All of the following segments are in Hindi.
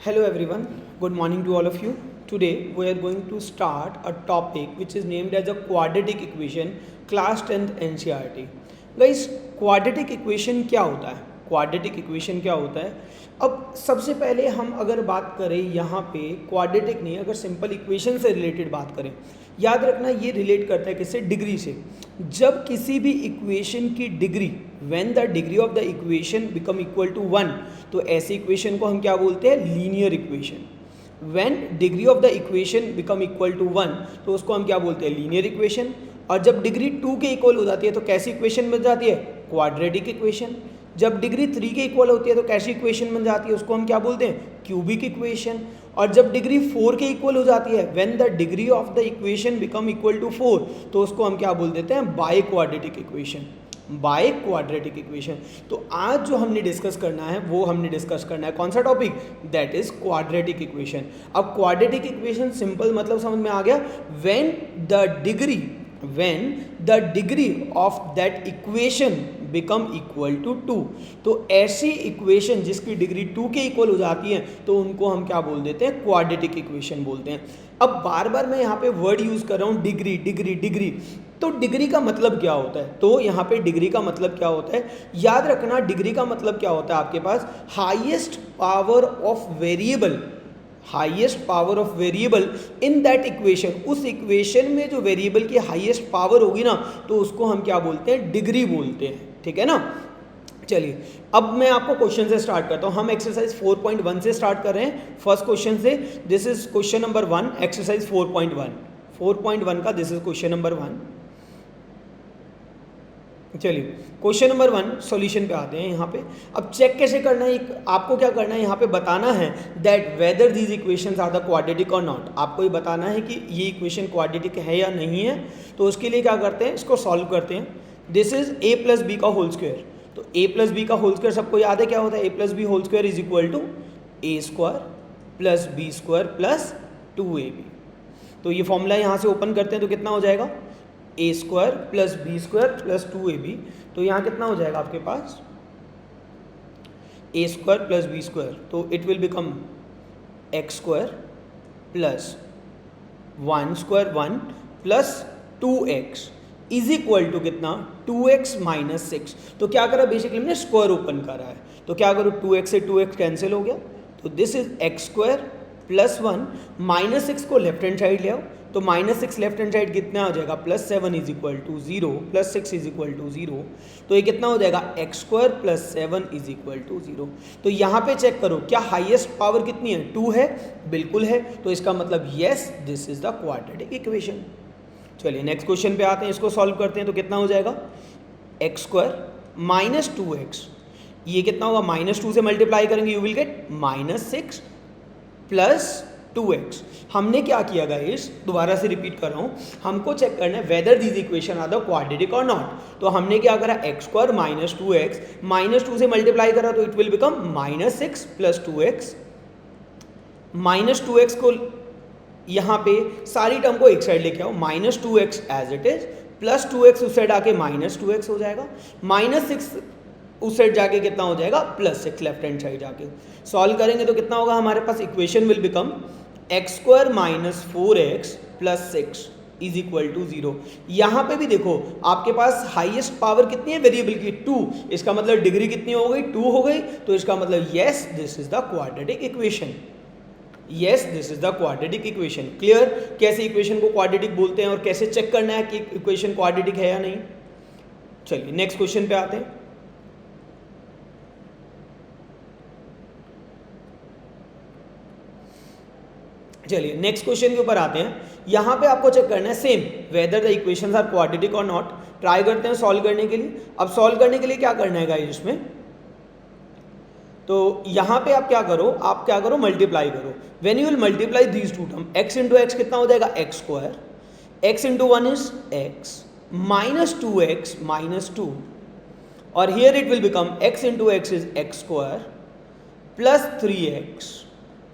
Hello everyone, good morning to all of you. Today we are going to start a topic which is named as a quadratic equation, class 10th NCERT. Guys, quadratic equation क्या होता है? क्वाड्रेटिक इक्वेशन क्या होता है? अब सबसे पहले हम अगर बात करें यहाँ पे क्वाड्रेटिक नहीं, अगर सिंपल इक्वेशन से रिलेटेड बात करें, याद रखना ये रिलेट करता है किससे? डिग्री से। जब किसी भी इक्वेशन की degree, when the degree of the equation become equal to 1, तो ऐसी इक्वेशन को हम क्या बोलते हैं? Linear equation. When degree of the equation become equal to 1, तो उसको हम क्या बोलते हैं? Linear equation. और जब डिग्री 2 के इक्वल हो जाती है तो कैसी इक्वेशन बन जाती है? Quadratic equation. जब डिग्री 3 के इक्वल होती है तो कैसी इक्वेशन बन जाती है? उसको हम क्या बोलते हैं? Cubic equation. और जब डिग्री 4 के इक्वल हो जाती है, when the degree of the equation become equal to 4, तो उसको हम क्या बोल देते हैं? Biquadratic equation. Biquadratic equation. तो आज जो हमने डिस्कस करना है वो हमने डिस्कस करना है कौन सा topic? That is quadratic equation. अब क्वाड्रेटिक इक्वेशन सिंपल मतलब समझ में आ गया? When the degree of that equation become equal to 2, तो ऐसी इक्वेशन जिसकी डिग्री 2 के इक्वल हो जाती है तो उनको हम क्या बोल देते हैं? क्वाड्रेटिक इक्वेशन बोलते हैं। अब बार बार मैं यहाँ पे वर्ड यूज कर रहा हूँ डिग्री डिग्री डिग्री, तो डिग्री का मतलब क्या होता है? तो यहाँ पे डिग्री का मतलब क्या होता है? याद रखना, डिग्री का मतलब क्या होता है आपके पास? Highest power of variable, highest power of variable in that equation. उस इक्वेशन में जो वेरिएबल की हाईएस्ट पावर होगी ना, तो उसको हम क्या बोलते हैं? डिग्री बोलते हैं। ठीक है ना? चलिए अब मैं आपको क्वेश्चन से स्टार्ट करता हूँ। हम एक्सरसाइज 4.1 से स्टार्ट कर रहे हैं, फर्स्ट क्वेश्चन से। This is question number 1, exercise 4.1 का दिस इज क्वेश्चन नंबर 1। चलिए क्वेश्चन नंबर 1 सॉल्यूशन पे आते हैं। यहाँ पे अब चेक कैसे करना है, आपको क्या करना है, यहाँ पे बताना है that whether these equations are the quadratic और नॉट। आपको ये बताना है कि ये इक्वेशन क्वाड्रेटिक है या नहीं है। तो उसके लिए क्या करते हैं? इसको सॉल्व करते हैं। This is a plus b का होल स्क्वायर। तो a प्लस बी का होल स्क्वायर सबको याद है क्या होता है? a plus b whole square is equal to a square plus b square plus 2ab। तो ये फॉर्मूला यहाँ से ओपन करते हैं तो कितना हो जाएगा? a square plus b square plus 2ab। तो यहाँ कितना हो जाएगा आपके पास? a square plus b square, तो it will become x square plus 1 square 1 plus 2x is equal to कितना? 2x minus 6। तो क्या करा? बेसिकली हमने स्क्वायर ओपन करा है, तो क्या करो? 2x से 2x कैंसिल हो गया, तो this is x square plus 1 minus 6 को लेफ्ट हैंड साइड ले आओ, तो माइनस 6 लेफ्ट हैंड साइड कितना हो जाएगा? Plus 7 is equal to 0 plus 6 is equal to 0। तो ये कितना हो जाएगा? x square plus 7 is equal to 0। तो यहाँ पे चेक करो, क्या हाईएस्ट पावर कितनी है? 2 है, बिल्कुल है। तो इसका मतलब yes, this is the quadratic equation. चलिए नेक्स्ट क्वेश्चन पे आते हैं, इसको सॉल्व करते हैं। तो कितना हो जाएगा? x स्क्वायर माइनस 2x, ये कितना होगा? माइनस 2 से मल्टीप्लाई करेंगे you will get minus 6 plus 2x। हमने क्या किया गाइस? दोबारा से रिपीट कर रहा हूँ, हमको चेक करना है whether these equation are the quadratic और नॉट। तो हमने क्या करा? x square minus 2x minus 2 से मल्टीप्लाई करा तो it will become minus 6 plus 2x। Minus 2x को यहाँ पे सारी टर्म को एक साइड लेके आओ, minus 2x as it is plus 2x उस साइड आके माइनस 2x हो जाएगा, माइनस 6 उस साइड जाके कितना हो जाएगा? प्लस 6 लेफ्ट हैंड साइड जाके सॉल्व करेंगे तो कितना होगा हमारे पास? Equation will become x square minus 4x plus 6 is equal to 0। यहाँ पे भी देखो आपके पास हाईएस्ट पावर कितनी है वेरिएबल की? 2। इसका मतलब डिग्री कितनी हो गई? 2 हो गई। तो इसका मतलब yes, this is the quadratic equation. Yes, this is the quadratic equation. Clear? कैसे इक्वेशन को क्वाड्रेटिक बोलते हैं और कैसे चेक करना है कि इक्वेशन क्वाड्रेटिक है या नहीं। चलिए नेक्स्ट क्वेश्चन पे आते हैं। चलिए नेक्स्ट क्वेश्चन के ऊपर आते हैं। यहाँ पे आपको चेक करना है same, whether the equations are quadratic और नॉट। ट्राई करते हैं सॉल्व करने के लिए। अब सॉल्व करने के लिए क्या करना है गाइस इसमें? तो यहाँ पे आप क्या करो? मल्टीप्लाई करो। When you will multiply these two term, x into x कितना हो जाएगा? x square, x into 1 is x minus 2x minus 2, और here it will become x into x is x square plus 3x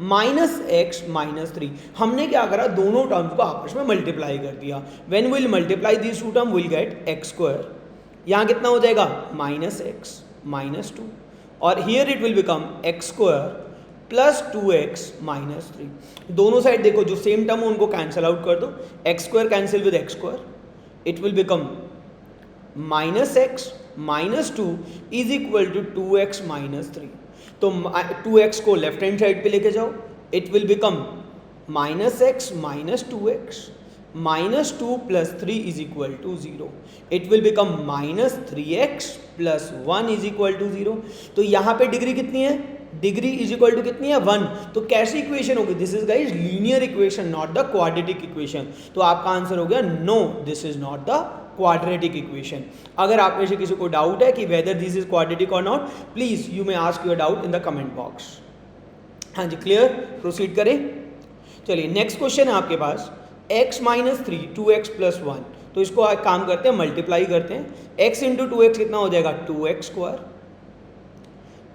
minus x minus 3। हमने क्या करा? दोनों टर्म्स को आपस में मल्टीप्लाई कर दिया। When will multiply these two term will get x square, यहाँ कितना हो जाएगा? माइनस x माइनस 2, और here it will become x square plus 2x minus 3। दोनों साइड देखो जो सेम टर्म हो उनको कैंसिल आउट कर दो, x square cancel with x square, it will become minus x minus 2 is equal to 2x minus 3। तो 2x को लेफ्ट हैंड साइड पे लेके जाओ, it will become minus x minus 2x minus 2 plus 3 is equal to 0। It will become minus 3x plus 1 is equal to 0। तो यहाँ पे डिग्री कितनी है, डिग्री इज इक्वल टू कितनी है 1। तो कैसी इक्वेशन होगी, this is guys linear equation not the quadratic equation. तो आपका आंसर हो गया no, this is not the quadratic equation. अगर आप में से किसी को डाउट है कि वेदर दिस इज क्वाड्रेटिक और not, please you may ask your doubt in the comment box. हाँ जी क्लियर, प्रोसीड करें। चलिए नेक्स्ट क्वेश्चन है आपके पास x माइनस 3 2x प्लस 1। तो इसको एक काम करते हैं, मल्टीप्लाई करते हैं। x इंटू 2x कितना हो जाएगा 2x square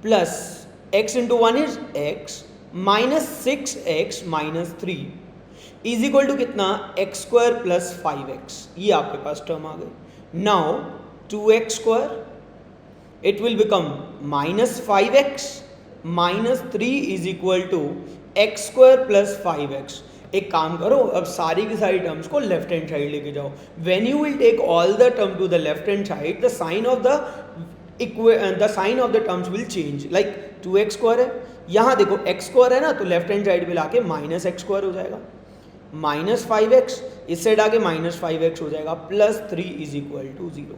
plus x into 1 is x minus 6x minus 3 is equal to कितना x स्क्वायर प्लस 5x। ये आपके पास टर्म आ गई। Now 2x square it will become minus 5x minus 3 is equal to x square plus 5x। एक काम करो, अब सारी की सारी टर्म्स को लेफ्ट हैंड साइड लेके जाओ। When you will take all the term to the left hand side, the sign of the terms will change. Like 2x square है, यहाँ देखो x स्क्वायर है ना, तो लेफ्ट हैंड साइड पे लाके माइनस x स्क्वायर हो जाएगा, माइनस 5x इस साइड आके माइनस 5x हो जाएगा, प्लस 3 इज इक्वल टू 0।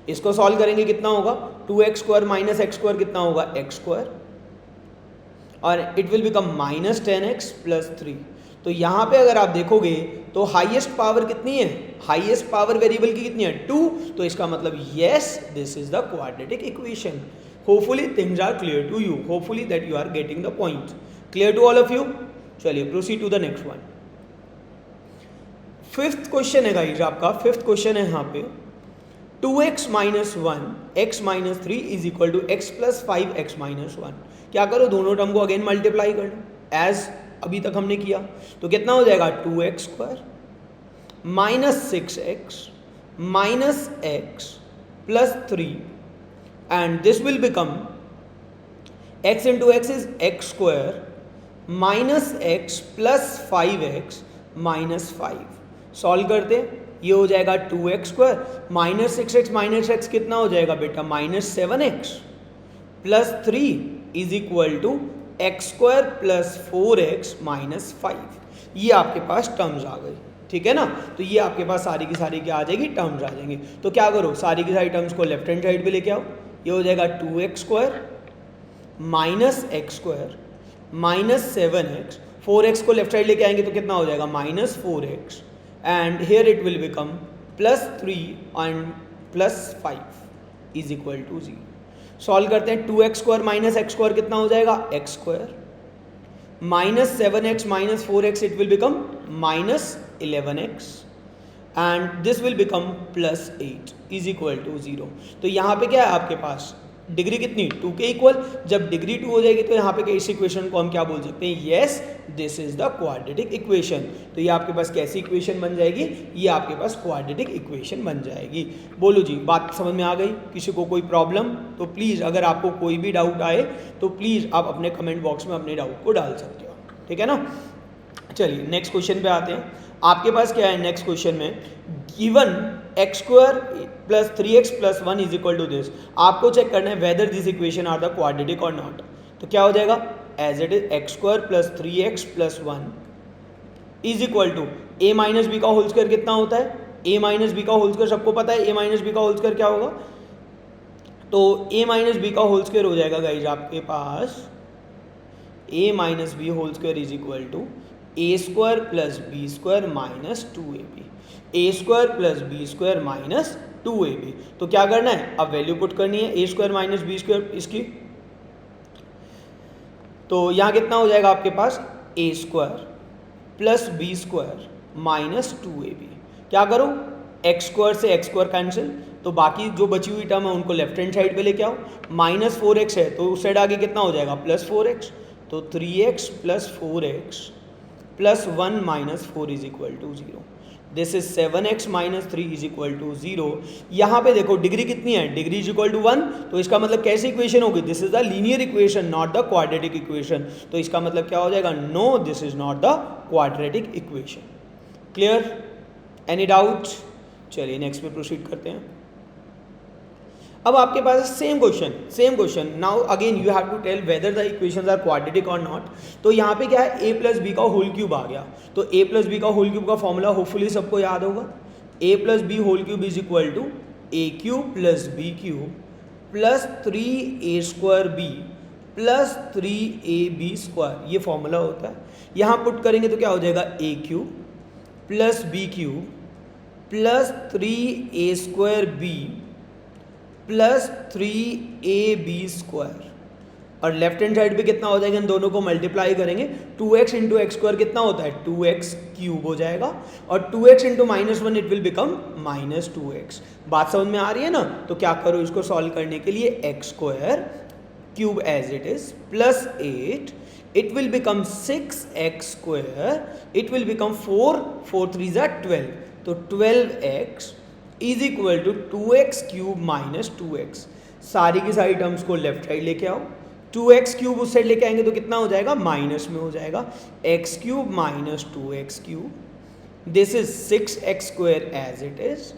इसको सॉल्व करेंगे कितना होगा 2x square minus x square कितना होगा x स्क्वायर, और it will become minus 10x plus 3। तो यहाँ पे अगर आप देखोगे तो हाईएस्ट पावर कितनी है, हाईएस्ट पावर वेरिएबल की कितनी है 2। तो इसका मतलब yes this is the quadratic equation. Hopefully things are clear to you, hopefully that you are getting the point. Clear to all of you. चलिए proceed to the next one. Fifth question है गाइस आपका, फिफ्थ क्वेश्चन है यहाँ पे 2x minus 1 x minus 3 is equal to x plus 5x minus 1। क्या करो, दोनों टर्म को अगेन मल्टीप्लाई कर लो एज अभी तक हमने किया। तो कितना हो जाएगा 2x square minus 6x minus x plus 3 and this will become x into x is x square minus x plus 5x minus 5। Solve करते, ये हो जाएगा 2x square minus 6x minus x कितना हो जाएगा बेटा minus 7x plus 3 is equal to x square plus 4x minus 5। ये आपके पास टर्म्स आ गई, ठीक है ना। तो ये आपके पास सारी की सारी क्या आ जाएगी, टर्म्स आ जाएंगी। तो क्या करो, सारी की सारी टर्म्स को लेफ्ट हैंड साइड पे लेके आओ। ये हो जाएगा 2x square minus x square minus 7x, 4x को लेफ्ट साइड लेके आएंगे तो कितना हो जाएगा minus 4x and here it will become plus 3 and plus 5 is equal to 0। Solve करते हैं, 2x square minus x square कितना हो जाएगा x square minus 7x minus 4x it will become minus 11x and this will become plus 8 is equal to 0। तो यहाँ पे क्या है आपके पास डिग्री कितनी 2 के इक्वल। जब डिग्री 2 हो जाएगी तो यहाँ पे इस इक्वेशन को हम क्या बोल सकते हैं, yes this is the quadratic equation. तो ये आपके पास कैसी इक्वेशन बन जाएगी, ये आपके पास क्वाड्रेटिक इक्वेशन बन जाएगी। बोलो जी, बात समझ में आ गई, किसी को कोई प्रॉब्लम तो प्लीज़, अगर आपको कोई भी डाउट आए तो प्लीज़ आप अपने कमेंट बॉक्स में अपने डाउट को डाल सकते हो, ठीक है ना। चलिए नेक्स्ट क्वेश्चन पे आते हैं। आपके पास क्या है नेक्स्ट क्वेश्चन में, given x square plus 3x plus 1 is equal to this. आपको चेक करना है whether this equation are the quadratic और नॉट। तो क्या हो जाएगा, as it is x square plus 3x plus 1 is equal to a minus b का होल स्क्वायर कितना होता है, a माइनस बी का होल स्क्वायर सबको पता है, a माइनस बी का होल स्क्वायर क्या होगा। तो a माइनस बी का होल स्क्वायर हो जाएगा गाइज आपके पास a minus b whole square is equal to a square plus b square minus 2ab, a square plus b square minus 2ab। तो क्या करना है, अब वैल्यू पुट करनी है a square minus b square इसकी। तो यहाँ कितना हो जाएगा आपके पास a square plus b square minus 2ab। क्या करो, एक्स स्क्वायर से एक्स स्क्वायर कैंसिल, तो बाकी जो बची हुई टर्म है उनको लेफ्ट हैंड साइड पे लेके आओ। माइनस 4x है तो उस साइड आगे कितना हो जाएगा प्लस 4x, तो 3x plus 4x plus 1 minus 4 is equal to 0। This is 7x minus 3 is equal to 0। यहाँ पे देखो डिग्री कितनी है, डिग्री इज इक्वल टू 1, तो इसका मतलब कैसी इक्वेशन होगी, this is the linear equation not the quadratic equation. तो इसका मतलब क्या हो जाएगा, no this is not the quadratic equation. Clear, any doubt? चलिए नेक्स्ट पे प्रोसीड करते हैं। अब आपके पास same question, now again you have to tell whether the equations are quadratic और नॉट। तो यहाँ पे क्या है, a प्लस बी का होल क्यूब आ गया, तो a प्लस बी का होल क्यूब का फॉर्मूला होपफुली सबको याद होगा, a plus b whole cube is equal to a cube plus b cube plus 3a² b plus 3ab square, ये फॉर्मूला होता है। यहाँ पुट करेंगे तो क्या हो जाएगा, a cube plus b cube plus 3a² b plus 3ab square, और लेफ्ट हैंड साइड पे कितना हो जाएगा, इन दोनों को मल्टीप्लाई करेंगे, 2x इंटू एक्स स्क्वायर कितना होता है, 2x क्यूब हो जाएगा, और 2x into -1 it will become -2x। बात समझ में आ रही है ना? तो क्या करो, इसको सॉल्व करने के लिए x square cube as it is plus 8, it will become 6x square, it will become 4 3 12, तो 12x is equal to 2x cube minus 2x। सारी की सारी टर्म्स को लेफ्ट साइड लेके आओ, 2x क्यूब उस साइड लेके आएंगे तो कितना हो जाएगा, माइनस में हो जाएगा, x cube minus 2x cube, this is 6x square as it is,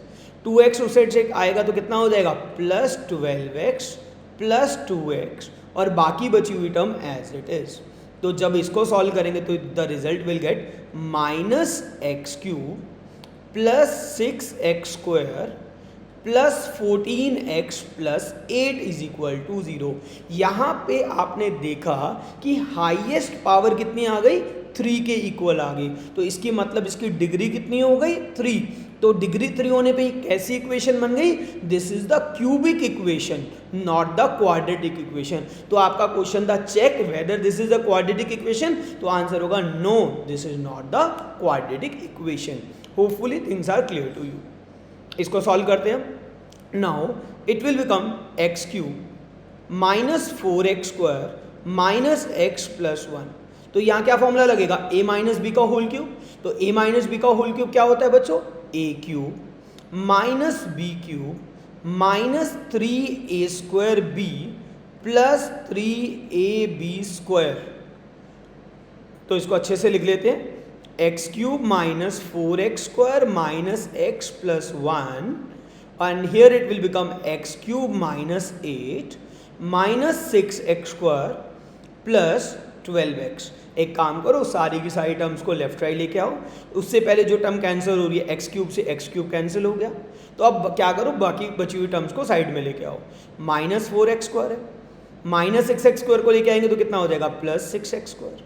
2x उस साइड से आएगा तो कितना हो जाएगा, प्लस 12x प्लस 2x, और बाकी बची हुई टर्म एज इट इज। तो जब इसको सॉल्व करेंगे तो the result will get minus x cube plus 6x square plus 14x plus 8 is equal to 0। यहाँ पे आपने देखा कि हाईएस्ट पावर कितनी आ गई, 3 के इक्वल आ गई, तो इसकी मतलब इसकी डिग्री कितनी हो गई, 3। तो डिग्री 3 होने पे कैसी इक्वेशन बन गई, this is the cubic equation not the quadratic equation. तो आपका क्वेश्चन था check whether this is the quadratic equation, तो आंसर होगा no this is not the quadratic equation. Hopefully things are clear to you. इसको सॉल्व करते हैं। Now it will become x cube minus 4x square minus x plus 1। तो यहाँ क्या फॉर्मूला लगेगा, a माइनस बी का होल क्यूब, तो a माइनस बी का होल क्यूब क्या होता है बच्चों, a cube minus b cube minus 3a² b plus 3ab square. तो इसको अच्छे से लिख लेते हैं, x cube minus 4x square minus x plus 1, and here it will become x cube minus 8 minus 6x square plus 12x। एक काम करो, सारी की सारी टर्म्स को लेफ्ट राइट लेके आओ, उससे पहले जो टर्म कैंसिल हो रही है एक्स क्यूब से एक्स क्यूब कैंसिल हो गया, तो अब क्या करो, बाकी बची हुई टर्म्स को साइड में लेके आओ, माइनस 4x स्क्वायर है, माइनस 6x स्क्वायर को लेके आएंगे तो कितना हो जाएगा, plus 6x square,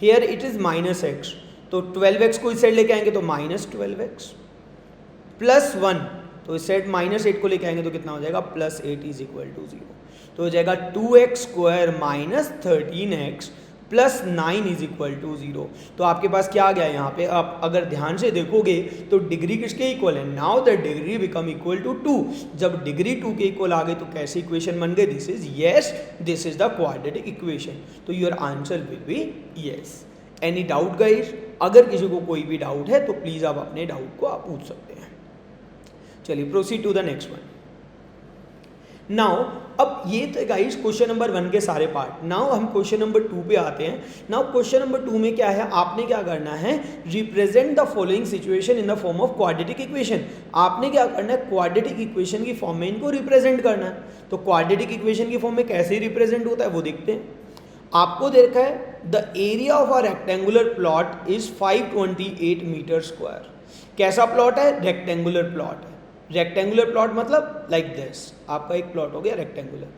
here it is minus x, तो 12x को इस साइड लेके आएंगे तो माइनस 12x प्लस 1, तो इस साइड माइनस 8 को लेके आएंगे तो कितना हो जाएगा, प्लस 8 इज इक्वल टू 0। तो हो जाएगा 2x square minus 13x plus 9 is equal to 0। तो आपके पास क्या आ गया यहाँ पे, आप अगर ध्यान से देखोगे तो डिग्री किसके इक्वल है, now the degree become equal to 2। जब डिग्री 2 के इक्वल आ गई तो कैसी इक्वेशन बन गई, this is yes, this is the quadratic equation. तो your answer will be yes. Any doubt guys? अगर किसी को कोई भी डाउट है तो प्लीज़ आप अपने डाउट को आप पूछ सकते हैं। चलिए proceed to the next one. Now अब ये तो गाइस क्वेश्चन नंबर 1 के सारे पार्ट। नाउ हम क्वेश्चन नंबर 2 पे आते हैं। नाउ क्वेश्चन नंबर 2 में क्या है, आपने क्या करना है, represent the following situation in the form of quadratic equation. आपने क्या करना है, क्वाड्रेटिक इक्वेशन की फॉर्म में इनको रिप्रेजेंट करना है। तो क्वाड्रेटिक इक्वेशन की फॉर्म में कैसे रिप्रेजेंट होता है वो देखते हैं। आपको देखा है the area of a rectangular plot is 528 metre square. कैसा प्लॉट है, रेक्टेंगुलर प्लॉट है। रेक्टेंगुलर प्लॉट मतलब लाइक दिस, आपका एक प्लॉट हो गया रेक्टेंगुलर,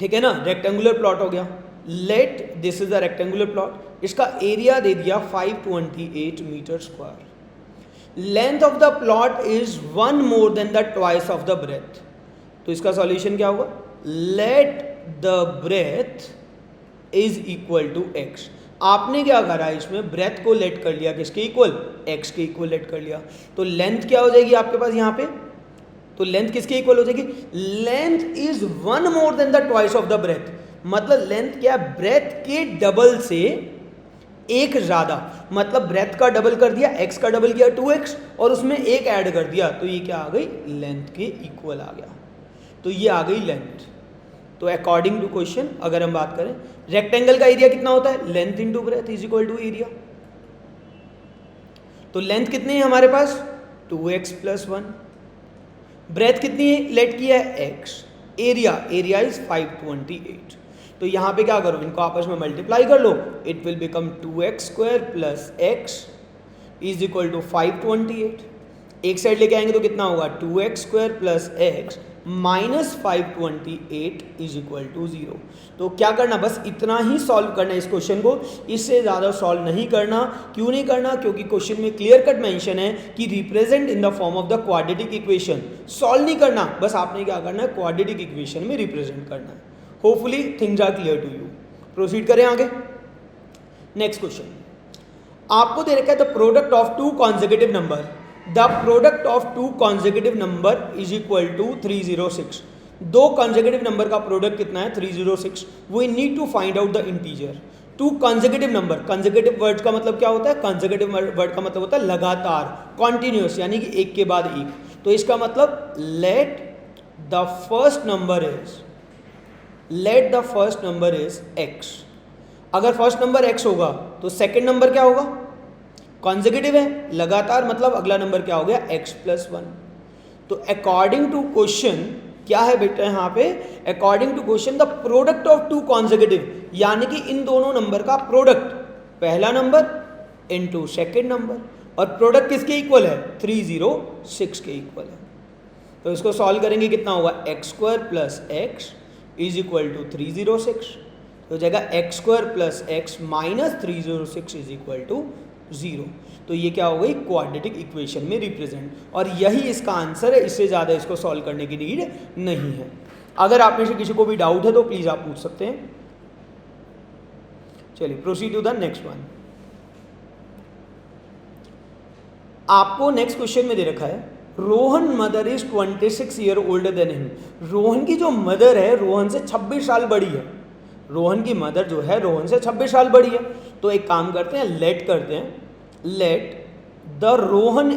ठीक है ना, रेक्टेंगुलर प्लॉट हो गया। Let this is a rectangular plot, इसका एरिया दे दिया 528 metre square. Length of the plot is 1 more than the twice of the breadth. तो इसका सॉल्यूशन क्या होगा, let the breadth is equal to x. आपने क्या करा, इसमें ब्रेथ को लेट कर लिया किसके इक्वल, एक्स के इक्वल लेट कर लिया। तो लेंथ क्या हो जाएगी आपके पास यहाँ पे, तो लेंथ किसके इक्वल हो जाएगी, length is 1 more than the twice of the breadth. मतलब लेंथ क्या, ब्रेथ के डबल से एक ज़्यादा, मतलब ब्रेथ का डबल कर दिया, x का डबल किया 2x और उसमें एक ऐड कर दिया, तो ये क्या आ गई, लेंथ के इक्वल आ गया। तो ये आ गई लेंथ। तो अकॉर्डिंग टू क्वेश्चन अगर हम बात करें, रेक्टेंगल का एरिया कितना होता है, length into breadth is equal to area. तो लेंथ कितनी है हमारे पास, 2x प्लस 1, ब्रेथ कितनी है लेट किया है x, एरिया इज 528। तो यहाँ पे क्या करो, इनको आपस में मल्टीप्लाई कर लो, it will become 2x square plus x is equal to 528। एक साइड लेके आएंगे तो कितना होगा, 2x square plus x minus 528 is equal to 0। तो क्या करना, बस इतना ही सॉल्व करना इस क्वेश्चन को, इससे ज़्यादा सॉल्व नहीं करना। क्यों नहीं करना, क्योंकि क्वेश्चन में क्लियर कट मेंशन है कि represent in the form of the quadratic equation. Solve नहीं करना, बस आपने क्या करना है, क्वाड्रेटिक इक्वेशन में रिप्रेजेंट करना है। Hopefully things are clear to you. Proceed करें आगे। नेक्स्ट क्वेश्चन, आपको दे रखा है the product of two consecutive number, the product of two consecutive number is equal to 306। दो कॉन्सेक्यूटिव नंबर का प्रोडक्ट कितना है, 306। We need to find out the integer. Two consecutive number, consecutive word का मतलब क्या होता है, कॉन्सेक्यूटिव वर्ड का मतलब होता है लगातार, कॉन्टिन्यूस, यानी कि एक के बाद एक। तो इसका मतलब let the first number is x। अगर फर्स्ट नंबर x होगा तो सेकंड नंबर क्या होगा, कॉन्सेक्यूटिव है, लगातार, मतलब अगला नंबर क्या हो गया, x प्लस 1। तो अकॉर्डिंग टू क्वेश्चन क्या है बेटा यहाँ पे, according to question the product of two consecutive, यानी कि इन दोनों नंबर का प्रोडक्ट, पहला नंबर इनटू सेकंड नंबर, और प्रोडक्ट किसके इक्वल है, 306 के इक्वल है। तो इसको सॉल्व करेंगे, कितना होगा, x square plus x is equal to 306। तो जगह x square plus x minus 306 is equal to 0। तो ये क्या हो गई, क्वाड्रेटिक इक्वेशन में रिप्रेजेंट, और यही इसका आंसर है। इससे ज़्यादा इसको सॉल्व करने की नीड नहीं है। अगर आप में से किसी को भी डाउट है तो प्लीज़ आप पूछ सकते हैं। चलिए proceed to the next one. आपको नेक्स्ट क्वेश्चन में दे रखा है, Rohan mother is 26 year older than him. Rohan की जो मदर है रोहन से 26 साल बड़ी है। रोहन की मदर जो है रोहन से 26 साल बड़ी है। तो एक काम करते हैं, let the Rohan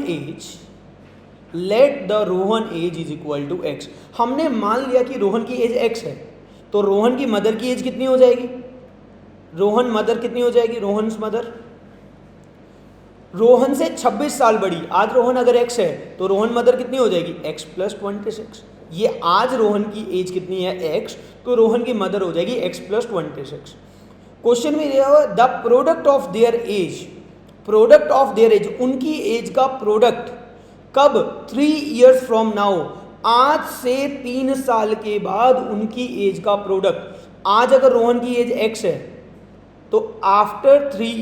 age is equal to x। हमने मान लिया कि रोहन की एज x है, तो रोहन की मदर की एज कितनी हो जाएगी, रोहन मदर कितनी हो जाएगी, रोहन्स मदर रोहन से 26 साल बड़ी। आज रोहन अगर x है तो रोहन मदर कितनी हो जाएगी, x प्लस 26। ये आज रोहन की एज कितनी है, x, तो रोहन की मदर हो जाएगी x प्लस 26। क्वेश्चन में दिया हुआ the product of their age, उनकी एज का प्रोडक्ट कब, 3 ईयर्स फ्रॉम नाउ, आज से 3 साल के बाद उनकी एज का प्रोडक्ट। आज अगर रोहन की एज x है तो आफ्टर 3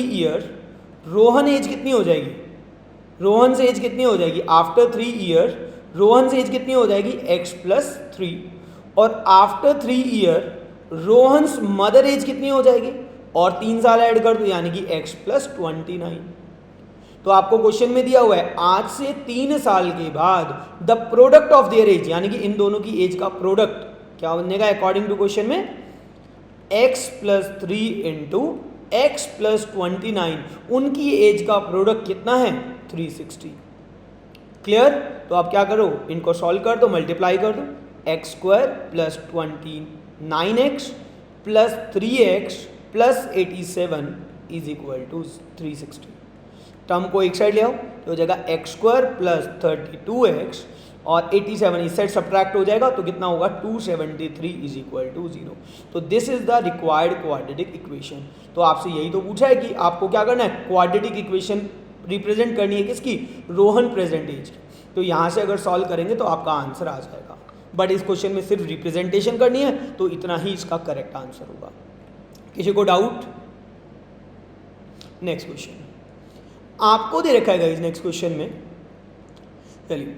ईयर रोहन एज कितनी हो जाएगी, रोहन से एज कितनी हो जाएगी, आफ्टर 3 ईयर रोहन से एज कितनी हो जाएगी, x प्लस 3, और after 3 year Rohan's mother age कितनी हो जाएगी, और 3 साल ऐड कर दो यानी कि x प्लस 29। तो आपको क्वेश्चन में दिया हुआ है आज से 3 साल के बाद the product of their age, यानी कि इन दोनों की एज का प्रोडक्ट क्या बनेगा अकॉर्डिंग टू क्वेश्चन में, x plus 3 into x plus 29। उनकी एज का प्रोडक्ट कितना है, 360। क्लियर। तो आप क्या करो, इनको सॉल्व कर दो, मल्टीप्लाई कर दो, x square plus 29x plus 3x plus 87 is equal to 360। Term को एक साइड ले आओ तो हो जाएगा x स्क्वायर प्लस 32x और 87 इस साइड सब्ट्रैक्ट हो जाएगा तो कितना होगा, 273 इज इक्वल टू 0। तो this is the required quadratic equation. तो आपसे यही तो पूछा है कि आपको क्या करना है, क्वाड्रेटिक इक्वेशन रिप्रेजेंट करनी है किसकी, रोहन प्रेजेंट एज की। तो यहाँ से अगर सॉल्व करेंगे तो आपका आंसर आ जाएगा, बट इस क्वेश्चन में सिर्फ रिप्रेजेंटेशन करनी है तो इतना ही इसका करेक्ट आंसर होगा। किसी को डाउट। नेक्स्ट क्वेश्चन आपको दे रखा है गाइस, नेक्स्ट क्वेश्चन में चलिए,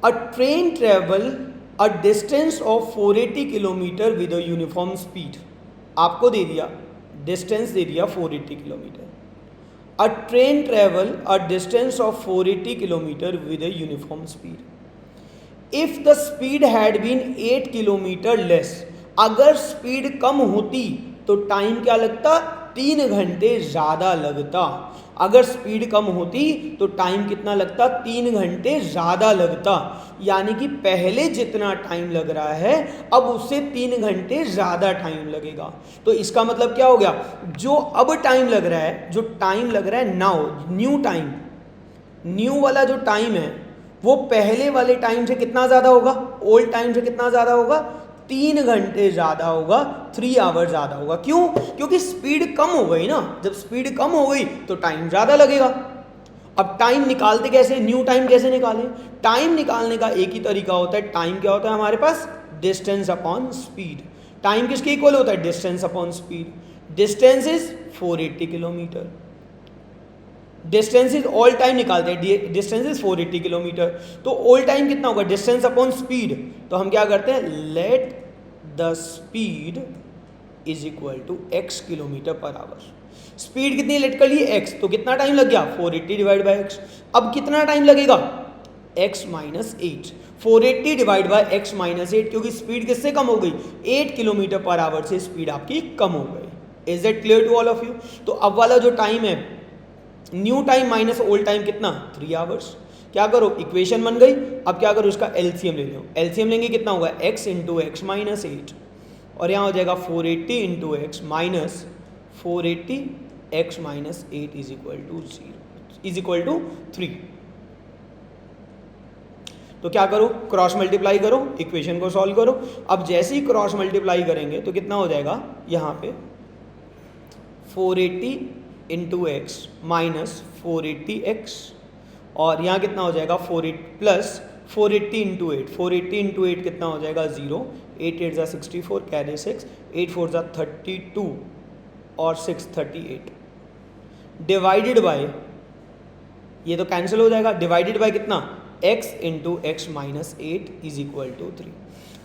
a train travel a distance of 480 kilometre with a uniform speed. आपको दे दिया डिस्टेंस, दे दिया 480 kilometre. A train travel a distance of 480 kilometre with a uniform speed. If the speed had been 8 kilometre less. अगर स्पीड कम होती तो टाइम क्या लगता, 3 घंटे ज़्यादा लगता। अगर स्पीड कम होती तो टाइम कितना लगता, 3 घंटे ज़्यादा लगता। यानी कि पहले जितना टाइम लग रहा है अब उससे 3 घंटे ज़्यादा टाइम लगेगा। तो इसका मतलब क्या हो गया, जो अब टाइम लग रहा है, जो टाइम लग रहा है नाउ, न्यू टाइम, न्यू वाला जो टाइम है वो पहले वाले टाइम से कितना ज़्यादा होगा, ओल्ड टाइम से कितना ज़्यादा होगा, 3 घंटे ज़्यादा होगा, 3 आवर ज़्यादा होगा। क्यों, क्योंकि स्पीड कम हो गई ना। जब स्पीड कम हो गई तो टाइम ज़्यादा लगेगा। अब टाइम निकालते कैसे, न्यू टाइम कैसे निकालें? टाइम निकालने का एक ही तरीका होता है। टाइम क्या होता है हमारे पास, डिस्टेंस अपॉन स्पीड। टाइम किसके इक्वल होता है, distance upon speed. Distance is 480 kilometre. Distance is all time निकालते हैं, डिस्टेंस इज 480 किलोमीटर। तो ऑल टाइम कितना होगा, डिस्टेंस अपॉन स्पीड। तो हम क्या करते हैं, let the speed is equal to x kilometre per hour. Speed कितनी लेट कर लिए, x, तो कितना टाइम लग गया, 480 डिवाइड बाई x। अब कितना टाइम लगेगा, x minus 8। 480 divide by x minus 8, क्योंकि स्पीड किससे कम हो गई, 8 किलोमीटर पर आवर से स्पीड आपकी कम हो गई। Is it clear to all of you? तो अब वाला जो टाइम है, new time minus old time कितना, 3 आवर्स। क्या करो, इक्वेशन बन गई। अब क्या करो, इसका एलसीएम ले लो। एलसीएम लेंगे कितना होगा, x इंटू एक्स माइनस 8, और यहाँ हो जाएगा 480 into x minus 480 x minus 8 is equal to 0 is equal to 3। तो क्या करो, क्रॉस मल्टीप्लाई करो, इक्वेशन को सॉल्व करो। अब जैसे ही क्रॉस मल्टीप्लाई करेंगे तो कितना हो जाएगा, यहाँ पे 480 इंटू एक्स माइनस 480x, और यहाँ कितना हो जाएगा 48 प्लस 480 इंटू 8, 480 इंटू 8 कितना हो जाएगा 0, 8 8 64, कैरी 6, 8 4 32 और 6 38, डिवाइडेड बाय, ये तो कैंसिल हो जाएगा, डिवाइडेड बाय कितना, x into x minus 8 is equal to 3।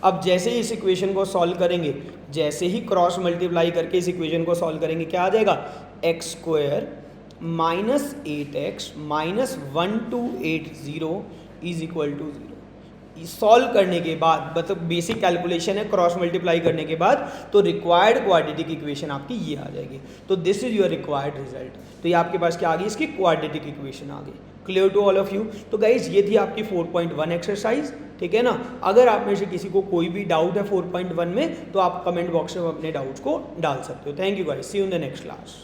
अब जैसे ही इस इक्वेशन को सॉल्व करेंगे, जैसे ही क्रॉस मल्टीप्लाई करके इस इक्वेशन को सॉल्व करेंगे, क्या आ जाएगा, x square minus 8x minus 1280 is equal to 0। सॉल्व करने के बाद, मतलब बेसिक कैलकुलेशन है, क्रॉस मल्टीप्लाई करने के बाद तो रिक्वायर्ड क्वाड्रेटिक इक्वेशन आपकी ये आ जाएगी। तो this is your required result. तो ये आपके पास क्या आ गई, इसकी क्वाड्रेटिक इक्वेशन आ गई। Clear to all of you? तो गाइज ये थी आपकी 4.1 एक्सरसाइज, ठीक है ना। अगर आप में से किसी को कोई भी डाउट है 4.1 में तो आप कमेंट बॉक्स में अपने डाउट्स को डाल सकते हो। Thank you guys, see you in the next class.